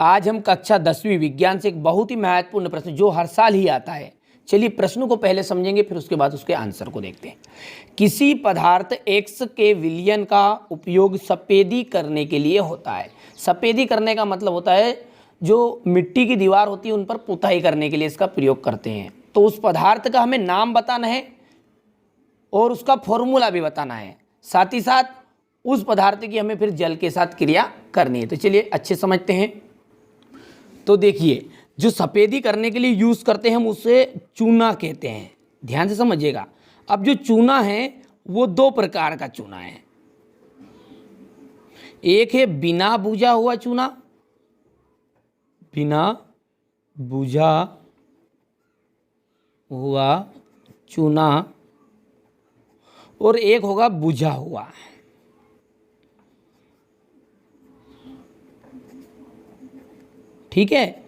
आज हम कक्षा 10वीं विज्ञान से एक बहुत ही महत्वपूर्ण प्रश्न जो हर साल ही आता है। चलिए प्रश्न को पहले समझेंगे, फिर उसके बाद उसके आंसर को देखते हैं। किसी पदार्थ X के विलयन का उपयोग सफेदी करने के लिए होता है। सफेदी करने का मतलब होता है जो मिट्टी की दीवार होती है उन पर पुताई करने के लिए इसका प्रयोग करते हैं। तो उस पदार्थ का हमें नाम बताना है और उसका फॉर्मूला भी बताना है, साथ ही साथ उस पदार्थ की हमें फिर जल के साथ क्रिया करनी है। तो चलिए अच्छे समझते हैं। तो देखिए, जो सफेदी करने के लिए यूज़ करते हैं हम उसे चूना कहते हैं। ध्यान से समझिएगा। अब जो चूना है वो दो प्रकार का चूना है। एक है बिना बुझा हुआ चूना, बिना बुझा हुआ चूना, और एक होगा बुझा हुआ। ठीक है।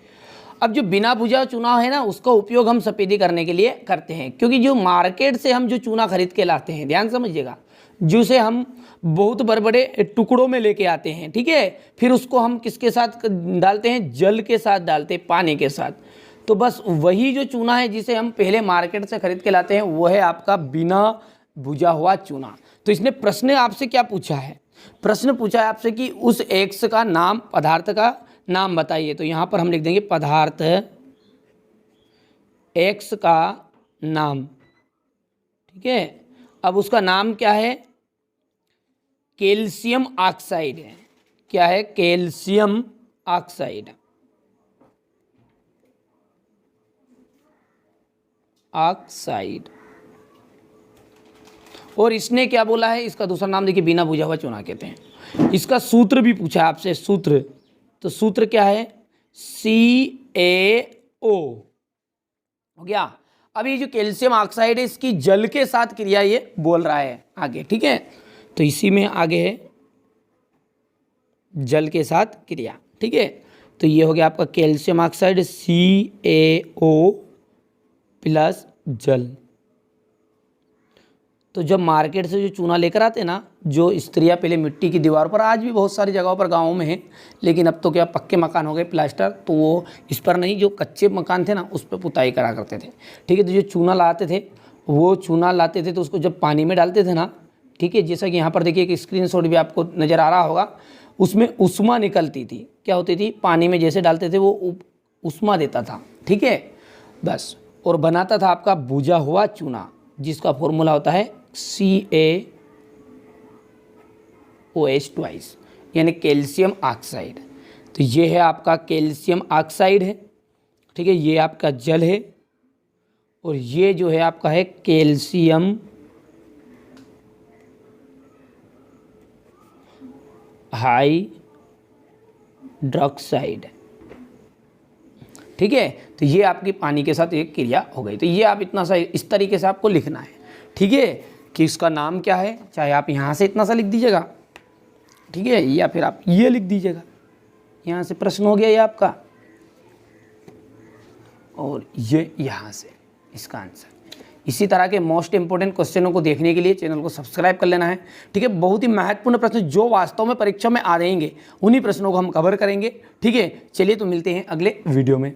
अब जो बिना बुझा चूना है ना, उसका उपयोग हम सफेदी करने के लिए करते हैं, क्योंकि जो मार्केट से हम जो चूना खरीद के लाते हैं, ध्यान समझिएगा, जिसे हम बहुत बड़े बड़े टुकड़ों में लेके आते हैं, ठीक है, फिर उसको हम किसके साथ डालते हैं, जल के साथ डालते हैं, पानी के साथ। तो बस वही जो चूना है जिसे हम पहले मार्केट से खरीद के लाते हैं वो है आपका बिना बुझा हुआ चूना। तो इसने प्रश्न आपसे क्या पूछा है, प्रश्न पूछा है आपसे कि उस एक्स का नाम, पदार्थ का नाम बताइए। तो यहाँ पर हम लिख देंगे पदार्थ एक्स का नाम, ठीक है। अब उसका नाम क्या है, कैल्शियम ऑक्साइड है। क्या है, कैल्शियम ऑक्साइड, ऑक्साइड। और इसने क्या बोला है, इसका दूसरा नाम देखिए बिना बुझा हुआ चूना कहते हैं। इसका सूत्र भी पूछा है आपसे, सूत्र। तो सूत्र क्या है, CaO हो गया। अब ये जो कैल्शियम ऑक्साइड है इसकी जल के साथ क्रिया ये बोल रहा है आगे, ठीक है। तो इसी में आगे है जल के साथ क्रिया, ठीक है। तो ये हो गया आपका कैल्शियम ऑक्साइड CaO प्लस जल। तो जब मार्केट से जो चूना लेकर आते हैं ना, जो स्त्रियाँ पहले मिट्टी की दीवार पर, आज भी बहुत सारी जगहों पर गाँवों में है, लेकिन अब तो क्या पक्के मकान हो गए प्लास्टर, तो वो इस पर नहीं, जो कच्चे मकान थे ना उस पर पुताई करा करते थे, ठीक है। तो जो चूना लाते थे, वो चूना लाते थे तो उसको जब पानी में डालते थे ना, ठीक है, जैसा कि यहाँ पर देखिए एक स्क्रीनशॉट भी आपको नज़र आ रहा होगा, उसमें उष्मा निकलती थी। क्या होती थी, पानी में जैसे डालते थे वो उष्मा देता था, ठीक है, बस। और बनाता था आपका बुझा हुआ चूना, जिसका फॉर्मूला होता है CaOH2, यानी कैल्शियम ऑक्साइड। तो ये है आपका कैल्शियम ऑक्साइड है, ठीक है, ये आपका जल है, और ये जो है आपका है कैल्शियम हाइड्रोक्साइड, ठीक है। तो ये आपकी पानी के साथ एक क्रिया हो गई। तो ये आप इतना सा इस तरीके से आपको लिखना है, ठीक है, कि इसका नाम क्या है, चाहे आप यहाँ से इतना सा लिख दीजिएगा, ठीक है, या फिर आप ये लिख दीजिएगा। यहाँ से प्रश्न हो गया ये आपका, और ये यहाँ से इसका आंसर। इसी तरह के मोस्ट इंपॉर्टेंट क्वेश्चनों को देखने के लिए चैनल को सब्सक्राइब कर लेना है, ठीक है। बहुत ही महत्वपूर्ण प्रश्न जो वास्तव में परीक्षा में आ रहेंगे उन्हीं प्रश्नों को हम कवर करेंगे, ठीक है। चलिए तो मिलते हैं अगले वीडियो में।